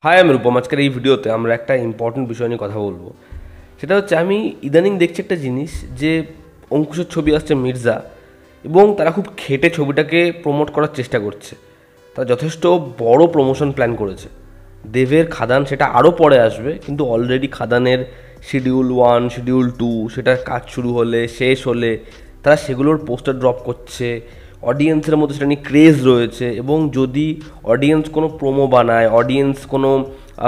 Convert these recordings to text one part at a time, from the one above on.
High, আমি রূপম। আজকের এই ভিডিওতে আমরা একটা ইম্পর্টেন্ট বিষয় নিয়ে কথা বলবো। সেটা হচ্ছে, আমি ইদানিং দেখছি একটা জিনিস যে অঙ্কুশের ছবি আসছে মির্জা, এবং তারা খুব খেটে ছবিটাকে প্রমোট করার চেষ্টা করছে। তারা যথেষ্ট বড় প্রমোশন প্ল্যান করেছে। দেবের খাদান সেটা আরও পরে আসবে, কিন্তু অলরেডি খাদানের শিডিউল 1, শিডিউল 2 সেটার কাজ শুরু হলে শেষ হলে তারা সেগুলোর পোস্টার ড্রপ করছে। অডিয়েন্সের মধ্যে সেটা নিয়ে ক্রেজ রয়েছে, এবং যদি অডিয়েন্স কোনো প্রোমো বানায়, অডিয়েন্স কোনো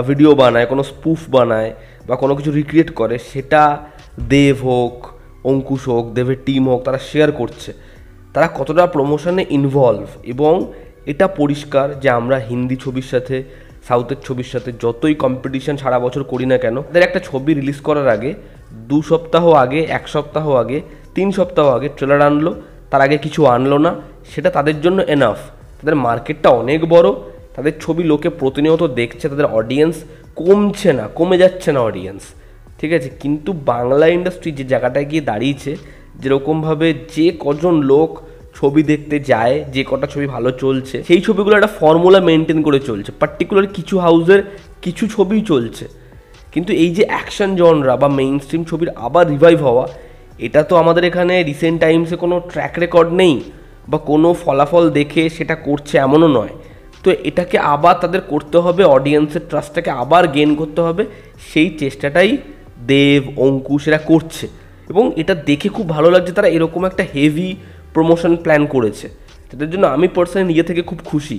ভিডিও বানায়, কোনো স্পুফ বানায় বা কোনো কিছু রিক্রিয়েট করে, সেটা দেব হোক, অঙ্কুশ হোক, দেবের টিম হোক, তারা শেয়ার করছে তারা কতটা প্রমোশনে ইনভলভ। এবং এটা পরিষ্কার যে আমরা হিন্দি ছবির সাথে সাউথের ছবির সাথে যতই কম্পিটিশন সারা বছর করি না কেন, তাদের একটা ছবি রিলিজ করার আগে 2 সপ্তাহ আগে, 1 সপ্তাহ আগে, 3 সপ্তাহ আগে ট্রেলার আনলো, তার আগে কিছু আনলো না, সেটা তাদের জন্য এনাফ। তাদের মার্কেটটা অনেক বড়, তাদের ছবি লোকে প্রতিনিয়ত দেখছে, তাদের অডিয়েন্স কমছে না, কমে যাচ্ছে না অডিয়েন্স, ঠিক আছে। কিন্তু বাংলা ইন্ডাস্ট্রি যে জায়গাটায় গিয়ে দাঁড়িয়েছে, যেরকমভাবে যে কজন লোক ছবি দেখতে যায়, যে কটা ছবি ভালো চলছে, সেই ছবিগুলো একটা ফর্মুলা মেনটেন করে চলছে। পার্টিকুলার কিছু হাউসের কিছু ছবি চলছে, কিন্তু এই যে অ্যাকশন জনরা বা মেইন স্ট্রিম ছবির আবার রিভাইভ হওয়া, এটা তো আমাদের এখানে রিসেন্ট টাইমসে কোনো ট্র্যাক রেকর্ড নেই বা কোনো ফলাফল দেখে সেটা করছে এমনও নয়। তো এটাকে আবার তাদের করতে হবে, অডিয়েন্সের ট্রাস্টটাকে আবার গেইন করতে হবে। সেই চেষ্টাটাই দেব, অঙ্কুশ এরা করছে, এবং এটা দেখে খুব ভালো লাগছে। তারা এরকম একটা হেভি প্রমোশন প্ল্যান করেছে, যেটার জন্য আমি পার্সোনালি নিজে থেকে খুব খুশি।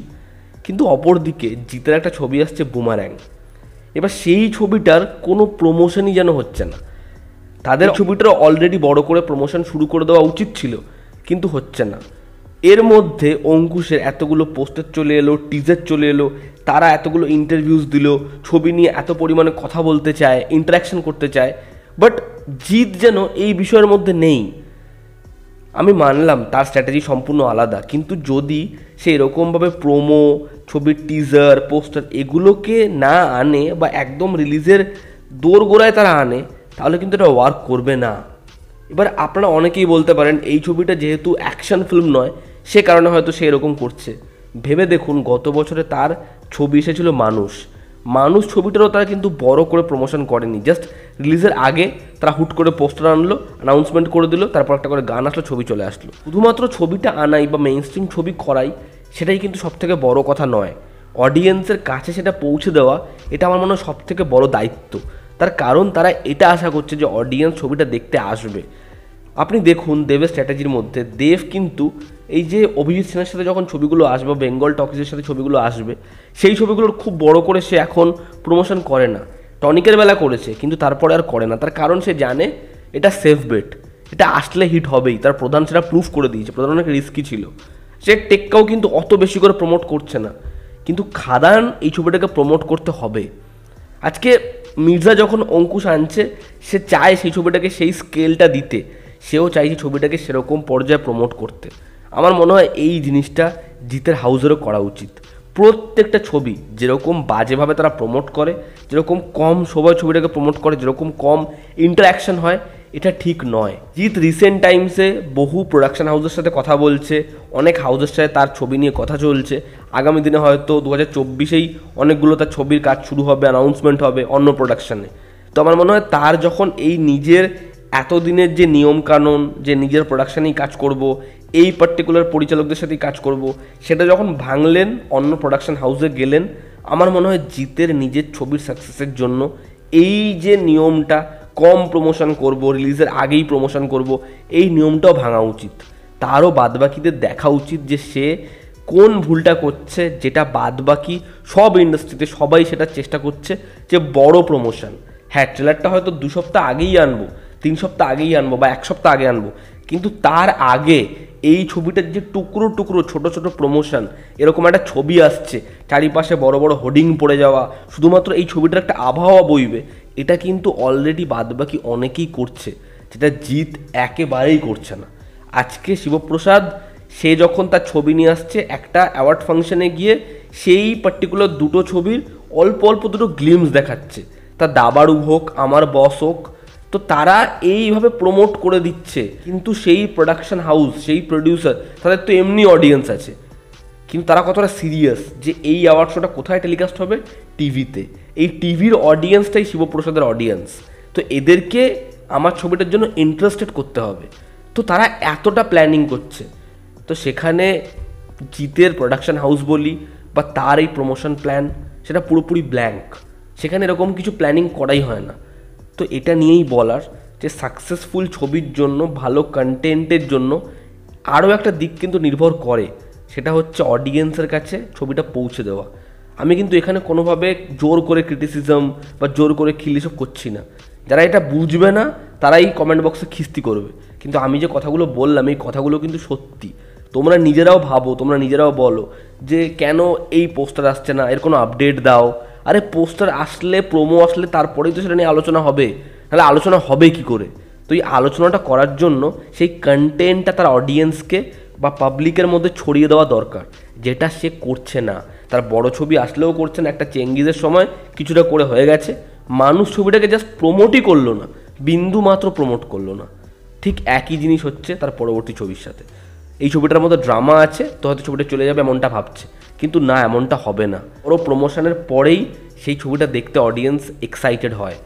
কিন্তু অপরদিকে জিতের একটা ছবি আসছে বুমার্যাং। এবার সেই ছবিটার কোনো প্রমোশনই যেন হচ্ছে না। তাদের ছবিটার অলরেডি বড় করে প্রমোশন শুরু করে দেওয়া উচিত ছিল, কিন্তু হচ্ছে না। এর মধ্যে অঙ্কুশের এতগুলো পোস্টার চলে এলো, টিজার চলে এলো, তারা এতগুলো ইন্টারভিউজ দিল, ছবি নিয়ে এত পরিমাণে কথা বলতে চায়, ইন্টারাকশন করতে চায়, বাট জিৎ যেন এই বিষয়ের মধ্যে নেই। আমি মানলাম তার স্ট্র্যাটেজি সম্পূর্ণ আলাদা, কিন্তু যদি সে এরকমভাবে প্রোমো, ছবির টিজার, পোস্টার এগুলোকে না আনে বা একদম রিলিজের দোরগোড়ায় তারা আনে, তাহলে কিন্তু এটা ওয়ার্ক করবে না। এবার আপনারা অনেকেই বলতে পারেন এই ছবিটা যেহেতু অ্যাকশন ফিল্ম নয়, সে কারণে হয়তো সে এরকম করছে। ভেবে দেখুন, গত বছরে তার ছবি এসেছিল মানুষ ছবিটারও তারা কিন্তু বড় করে প্রমোশন করেনি। জাস্ট রিলিজের আগে তারা হুট করে পোস্টার আনলো, অ্যানাউন্সমেন্ট করে দিল, তারপর একটা করে গান আসলো, ছবি চলে আসলো। শুধুমাত্র ছবিটা আনাই বা মেইন স্ট্রিম ছবি করাই, সেটাই কিন্তু সবথেকে বড় কথা নয়। অডিয়েন্সের কাছে সেটা পৌঁছে দেওয়া, এটা আমার মনে হয় সবথেকে বড় দায়িত্ব। তার কারণ তারা এটা আশা করছে যে অডিয়েন্স ছবিটা দেখতে আসবে। আপনি দেখুন দেবের স্ট্র্যাটেজির মধ্যে, দেব কিন্তু এই যে অভিজিৎ সেনের সাথে যখন ছবিগুলো আসবে, বেঙ্গল টকিজের সাথে ছবিগুলো আসবে, সেই ছবিগুলোর খুব বড় করে সে এখন প্রমোশন করে না। টনিকের বেলা করেছে, কিন্তু তারপরে আর করে না। তার কারণ সে জানে এটা সেফ বেট, এটা আসলে হিট হবেই। তার প্রধান সেটা প্রুফ করে দিয়েছে। প্রধান অনেক রিস্কি ছিল, সে টেক্কাও কিন্তু অত বেশি করে প্রমোট করছে না। কিন্তু খাদান এই ছবিটাকে প্রমোট করতে হবে। আজকে মির্জা যখন অঙ্কুশ আনছে, সে চায় সেই ছবিটাকে সেই স্কেলটা দিতে, সেও চাইছে ছবিটাকে সেরকম পর্যায়ে প্রমোট করতে। আমার মনে হয় এই জিনিসটা জিতের হাউসেরও করা উচিত। প্রত্যেকটা ছবি যেরকম বাজেভাবে তারা প্রমোট করে, যেরকম কম সময় ছবিটাকে প্রমোট করে, যেরকম কম ইন্টারাকশন হয়, এটা ঠিক নয়। জিৎ রিসেন্ট টাইমসে বহু প্রোডাকশন হাউসের সাথে কথা বলছে, অনেক হাউসের সাথে তার ছবি নিয়ে কথা চলছে। আগামী দিনে হয়তো 2024-এই অনেকগুলো তার ছবির কাজ শুরু হবে, অ্যানাউন্সমেন্ট হবে অন্য প্রোডাকশানে। তো আমার মনে হয় তার যখন এই নিজের এতদিনের যে নিয়মকানুন, যে নিজের প্রোডাকশানেই কাজ করব, এই পার্টিকুলার পরিচালকদের সাথেই কাজ করব, সেটা যখন ভাঙলেন, অন্য প্রোডাকশন হাউসে গেলেন, আমার মনে হয় জিতের নিজের ছবির সাকসেসের জন্য এই যে নিয়মটা, কম প্রমোশন করব, রিলিজের আগেই প্রমোশন করব, এই নিয়মটাও ভাঙা উচিত। তারও বাদবাকিদের দেখা উচিত যে সে কোন ভুলটা করছে, যেটা বাদবাকি সব ইন্ডাস্ট্রিতে সবাই সেটা চেষ্টা করছে যে বড় প্রমোশন। হ্যাঁ, ট্রেলারটা হয়তো 2 সপ্তাহ আগেই আনবো, 3 সপ্তাহ আগেই আনবো বা 1 সপ্তাহ আগে আনবো, কিন্তু তার আগে এই ছবিটার যে টুকরো টুকরো ছোট ছোট প্রমোশন, এরকম একটা ছবি আসছে, চারিপাশে বড় বড় হোর্ডিং পড়ে যাওয়া, শুধুমাত্র এই ছবিটার একটা আবহাওয়া বইবে, এটা কিন্তু অলরেডি বাদবাকি অনেকেই করছে, যেটা জিৎ একেবারেই করছে না। আজকে শিবপ্রসাদ সে যখন তার ছবি নিয়ে আসছে, একটা অ্যাওয়ার্ড ফাংশনে গিয়ে সেই পার্টিকুলার দুটো ছবির অল্প অল্প দুটো গ্লিমস দেখাচ্ছে। তা দাবাড়ু হোক, আমার বস হোক, তো তারা এইভাবে প্রমোট করে দিচ্ছে। কিন্তু সেই প্রোডাকশন হাউস, সেই প্রডিউসার, তাদের তো এমনি অডিয়েন্স আছে, কিন্তু তারা কতটা সিরিয়াস যে এই অ্যাওয়ার্ড শোটা কোথায় টেলিকাস্ট হবে? টিভিতে। এই টিভির অডিয়েন্সটাই শিবপ্রসাদের অডিয়েন্স। তো এদেরকে আমার ছবিটার জন্য ইন্টারেস্টেড করতে হবে। তো তারা এতটা প্ল্যানিং করছে, তো সেখানে জিতের প্রোডাকশন হাউস বলি বা তার এই প্রমোশন প্ল্যান, সেটা পুরোপুরি ব্ল্যাঙ্ক। সেখানে এরকম কিছু প্ল্যানিং করাই হয় না। তো এটা নিয়েই বলার যে সাকসেসফুল ছবির জন্য, ভালো কন্টেন্টের জন্য আরও একটা দিক কিন্তু নির্ভর করে, সেটা হচ্ছে অডিয়েন্সের কাছে ছবিটা পৌঁছে দেওয়া। আমি কিন্তু এখানে কোনোভাবে জোর করে ক্রিটিসিজম বা জোর করে খিল এসব করছি না। যারা এটা বুঝবে না তারাই কমেন্ট বক্সে খিস্তি করবে, কিন্তু আমি যে কথাগুলো বললাম এই কথাগুলো কিন্তু সত্যি। তোমরা নিজেরাও ভাবো, তোমরা নিজেরাও বলো যে কেন এই পোস্টার আসছে না, এর কোনো আপডেট দাও। আরে পোস্টার আসলে, প্রোমো আসলে তারপরেই তো সেটা নিয়ে আলোচনা হবে, তাহলে আলোচনা হবে কি করে? তো এই আলোচনাটা করার জন্য সেই কন্টেন্টটা তার অডিয়েন্সকে বা পাবলিকের মধ্যে ছড়িয়ে দেওয়া দরকার, যেটা সে করছে না। তার বড় ছবি আসলেও করছে না, একটা চেঙ্গিজের সময় কিছুটা করে হয়ে গেছে, মানুষ ছবিটাকে জাস্ট প্রমোটই করলো না, বিন্দু মাত্র প্রমোট করলো না। ঠিক একই জিনিস হচ্ছে তার পরবর্তী ছবির সাথে। এই ছবিটার মধ্যে ড্রামা আছে তো হয়তো ছবিটা চলে যাবে এমনটা ভাবছে, কিন্তু না, এমনটা হবে না। ওরও প্রমোশনের পরেই সেই ছবিটা দেখতে অডিয়েন্স এক্সাইটেড হয়।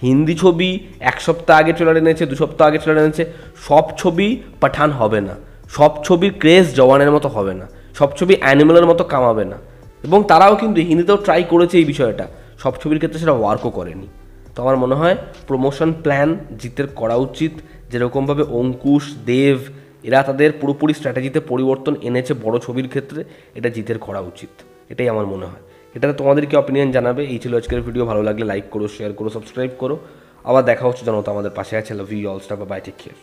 হিন্দি ছবি 1 সপ্তাহ আগে ট্রেলার এনেছে, 2 সপ্তাহ আগে ট্রেলার এনেছে, সব ছবি পাঠান হবে না, সব ছবির ক্রেজ জওয়ানের মতো হবে না, সব ছবি অ্যানিমেলের মতো কামাবে না। এবং তারাও কিন্তু হিন্দিতেও ট্রাই করেছে এই বিষয়টা, সব ছবির ক্ষেত্রে সেটা ওয়ার্কও করেনি। তো আমার মনে হয় প্রমোশন প্ল্যান জিতের করা উচিত, যেরকমভাবে অঙ্কুশ, দেব এরা তাদের পুরোপুরি স্ট্র্যাটেজিতে পরিবর্তন এনেছে বড় ছবির ক্ষেত্রে, এটা জিতের করা উচিত, এটাই আমার মনে হয়। এটাতে তোমাদেরকে অপিনিয়ন জানাবে। এই ছিল আজকের ভিডিও, ভালো লাগলে লাইক করো, শেয়ার করো, সাবস্ক্রাইব করো। আবার দেখা হচ্ছে, জানো তো আমাদের পাশে আছে। Love you all, staff, bye, take care.